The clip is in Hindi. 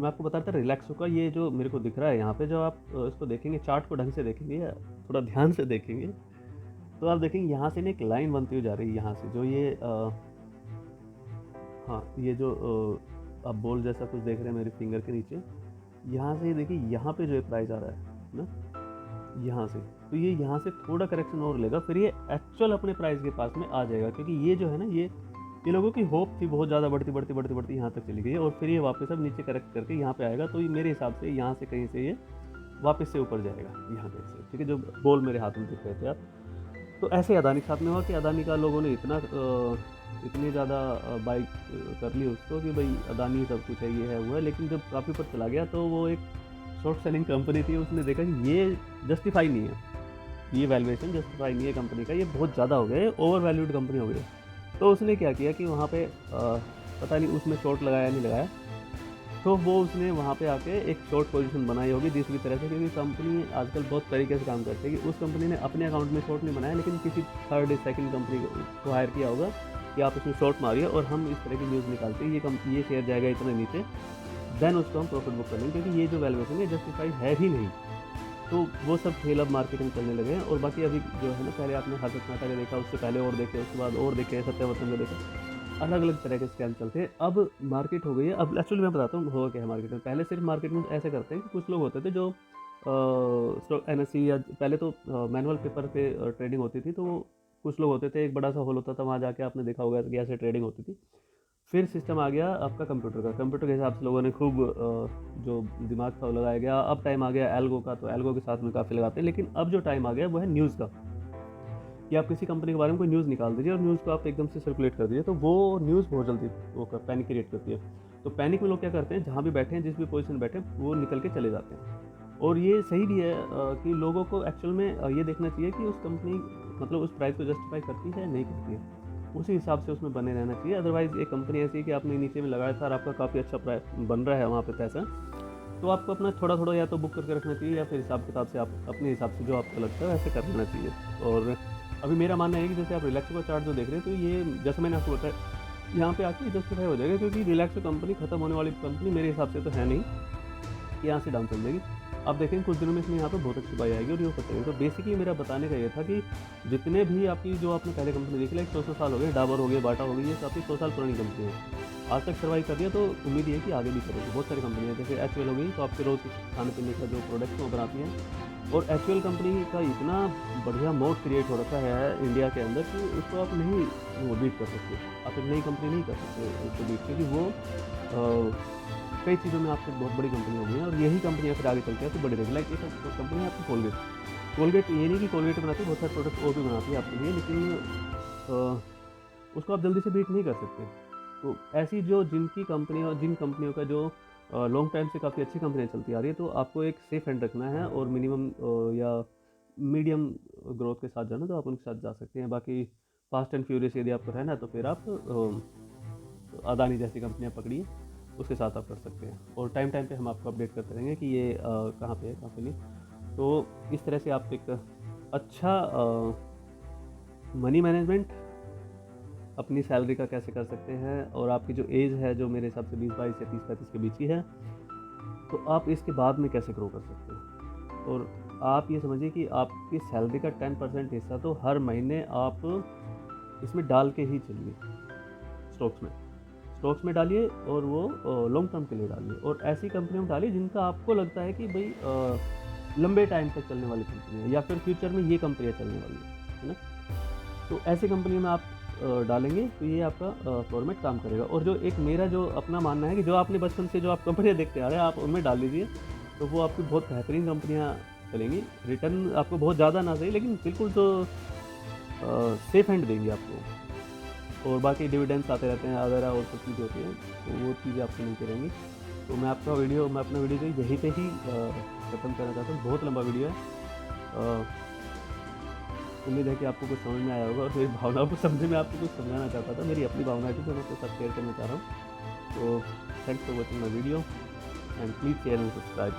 तो मैं आपको बताता रिलैक्सो का ये जो मेरे को दिख रहा है यहाँ पे, जो आप इसको देखेंगे, चार्ट को ढंग से देखेंगे या थोड़ा ध्यान से देखेंगे, तो आप देखेंगे यहाँ से ना एक लाइन बनती हुई जा रही है, यहाँ से जो ये हाँ, ये जो आप बॉल जैसा कुछ देख रहे हैं मेरे फिंगर के नीचे, यहाँ से देखिए, यहाँ पे जो ये प्राइस आ रहा है ना, यहाँ से, तो ये यहाँ से थोड़ा करेक्शन और लेगा, फिर ये एक्चुअल अपने प्राइस के पास में आ जाएगा, क्योंकि ये जो है ना, ये लोगों की होप थी बहुत ज़्यादा, बढ़ती बढ़ती बढ़ती बढ़ती यहाँ तक चली गई और फिर ये वापस अब नीचे करेक्ट करके यहाँ पे आएगा। तो ये मेरे हिसाब से यहाँ से कहीं से ये वापस से ऊपर जाएगा, यहाँ पे से, ठीक है, जो बॉल मेरे हाथ में दिख रहे थे आप। तो ऐसे अदानी के साथ में हुआ कि अदानी का लोगों ने इतनी ज़्यादा बाइक कर ली उसको कि भाई अदानी सब कुछ है, ये है वो है, लेकिन जब काफ़ी ऊपर चला गया तो वो एक शॉर्ट सेलिंग कंपनी थी, उसने देखा कि ये जस्टिफाई नहीं है, ये वैल्यूएशन जस्टिफाई नहीं है कंपनी का, ये बहुत ज़्यादा हो गया, ओवर वैल्यूड कंपनी हो गई। तो उसने क्या किया कि वहाँ पे पता नहीं उसमें शॉर्ट लगाया नहीं लगाया, तो वो उसने वहाँ पे आके एक शॉर्ट पोजीशन बनाई होगी दूसरी तरह से, क्योंकि कंपनी आजकल बहुत तरीके से काम करती है कि उस कंपनी ने अपने अकाउंट में शॉर्ट नहीं बनाया, लेकिन किसी थर्ड सेकंड कंपनी को हायर किया होगा कि आप उसमें शॉर्ट मारिए और हम इस तरह की न्यूज़ निकालते हैं, ये शेयर जाएगा इतना नीचे, देन उसको हम प्रॉफिट बुक करेंगे, क्योंकि ये जो वैल्यूएशन है जस्टिफाई है ही नहीं। तो वो सब खेल अब मार्केट में चलने लगे हैं। और बाकी अभी जो है ना, पहले आपने हर्षद मेहता का देखा, उससे पहले और देखे, उसके बाद और देखे, सत्यवर्तन का देखा, अलग अलग तरह के स्कैम चलते हैं। अब मार्केट हो गई है, अब एक्चुअली मैं बताता हूँ हो क्या है मार्केट में। पहले सिर्फ मार्केट में ऐसे करते हैं कि कुछ लोग होते थे जो NSE या पहले तो मैनुअल पेपर पे ट्रेडिंग होती थी, तो कुछ लोग होते थे, एक बड़ा सा हॉल होता था, वहाँ जाके आपने देखा होगा कि ऐसे ट्रेडिंग होती थी। फिर सिस्टम आ गया आपका कंप्यूटर के हिसाब से लोगों ने खूब जो दिमाग था वो लगाया गया। अब टाइम आ गया एल्गो का, तो एल्गो के साथ में काफ़ी लगाते हैं। लेकिन अब जो टाइम आ गया वो है न्यूज़ का, कि आप किसी कंपनी के बारे में कोई न्यूज़ निकाल दीजिए और न्यूज़ को आप एकदम से सर्कुलेट कर दीजिए, तो वो न्यूज़ बहुत जल्दी वो पैनिक क्रिएट करती है। तो पैनिक में लोग क्या करते हैं, जहाँ भी बैठे हैं, जिस भी पोजीशन में बैठे हैं, वो निकल के चले जाते हैं। और ये सही भी है कि लोगों को एक्चुअल में ये देखना चाहिए कि उस कंपनी मतलब उस प्राइस को जस्टिफाई करती है नहीं करती है, उसी हिसाब से उसमें बने रहना चाहिए। अदरवाइज़ एक कंपनी ऐसी है कि आपने नीचे में लगाया था और आपका काफ़ी अच्छा प्राइस बन रहा है वहाँ पे पैसा, तो आपको अपना थोड़ा थोड़ा या तो बुक करके रखना चाहिए, या फिर हिसाब किताब से आप अपने हिसाब से जो आपको लगता है वैसे कर लेना चाहिए। और अभी मेरा मानना है कि जैसे आप रिलैक्सो का चार्ट जो देख रहे हैं, तो ये जैसे मैंने आपको बताया, यहाँ पे आके जस्टिफाई हो जाएगा, क्योंकि रिलैक्सो कंपनी खत्म होने वाली कंपनी मेरे हिसाब से तो है नहीं कि यहाँ से डाउन चल जाएगी। आप देखें कुछ दिनों में इसमें यहाँ पे बहुत अच्छी बाई आएगी और ये ऊपर चलेगी। तो बेसिकली मेरा बताने का ये था कि जितने भी आपकी जो आपने पहले कंपनी देखी, लाइक 100 साल हो गए, डाबर हो गए, बाटा हो गई, ये काफ़ी 100 साल पुरानी कंपनी है, आज तक सर्वाइव कर दिया, तो उम्मीद ये है कि आगे भी करेगी। बहुत सारी कंपनी है, जैसे HUL हो गई, तो आपके रोज़ खाने पीने का जो प्रोडक्ट है वो बनाती हैं। और HUL कंपनी का इतना बढ़िया मोड क्रिएट हो रखा है इंडिया के अंदर कि उसको आप नहीं वो बीट कर सकते, आप एक नई कंपनी नहीं कर सकते उसको बीट, क्योंकि वो कई चीज़ों में आपसे बहुत बड़ी कंपनी हो गई है। और यही कंपनियाँ फिर आगे चलती है तो बड़ी रहेगी। लाइक एक कंपनी है आपकी कोलगेट ये नहीं कि कोलगेट बनाती है, बहुत सारे प्रोडक्ट और भी बनाती है आपके लिए, लेकिन उसको आप जल्दी से बीट नहीं कर सकते। तो ऐसी जो जिनकी कंपनी और जिन कंपनियों का जो लॉन्ग टाइम से काफ़ी अच्छी कंपनियाँ चलती आ रही है, तो आपको एक सेफ हैंड रखना है और मिनिमम या मीडियम ग्रोथ के साथ जाना, तो आप उनके साथ जा सकते हैं। बाकी फास्ट एंड फ्यूरियस यदि आपको रहना है तो फिर आप अदानी जैसी कंपनियाँ पकड़िए, उसके साथ आप कर सकते हैं। और टाइम टाइम पे हम आपको अपडेट करते रहेंगे कि ये कहाँ पे है, कहाँ पे नहीं। तो इस तरह से आप एक अच्छा मनी मैनेजमेंट अपनी सैलरी का कैसे कर सकते हैं। और आपकी जो एज है, जो मेरे हिसाब से 20-22 या 30-35 के बीच की है, तो आप इसके बाद में कैसे ग्रो कर सकते हैं। और आप ये समझिए कि आपकी सैलरी का 10% हिस्सा तो हर महीने आप इसमें डाल के ही चलिए, स्टॉक्स में डालिए, और वो लॉन्ग टर्म के लिए डालिए, और ऐसी कंपनियों में डालिए जिनका आपको लगता है कि भाई लंबे टाइम तक चलने वाली कंपनी है, या फिर फ्यूचर में ये कंपनियाँ चलने वाली है ना। तो ऐसी कंपनियों में आप डालेंगे तो ये आपका फॉर्मेट काम करेगा। और जो एक मेरा जो अपना मानना है कि जो आपने बचपन से जो आप कंपनियाँ देखते आ रहे हैं, आप उनमें डाल दीजिए, तो वो आपकी बहुत बेहतरीन कंपनियाँ चलेंगी। रिटर्न आपको बहुत ज़्यादा ना सही, लेकिन बिल्कुल जो सेफ हैंड देंगी आपको। और बाकी डिविडेंड्स आते रहते हैं वगैरह और कुछ चीज़ें होती हैं, तो वो चीज़ें आपको मिलती रहेंगी। तो मैं अपना वीडियो यहीं पे ही ख़त्म करना चाहता हूँ। बहुत लंबा वीडियो है। उम्मीद है कि आपको कुछ समझ में आया होगा, और मेरी भावनाओं को समझने में आपको कुछ समझाना चाहता था। मेरी अपनी भावना थी जो मैं आपके साथ शेयर करना चाह रहा हूँ। तो thanks for watching my video and please share and subscribe.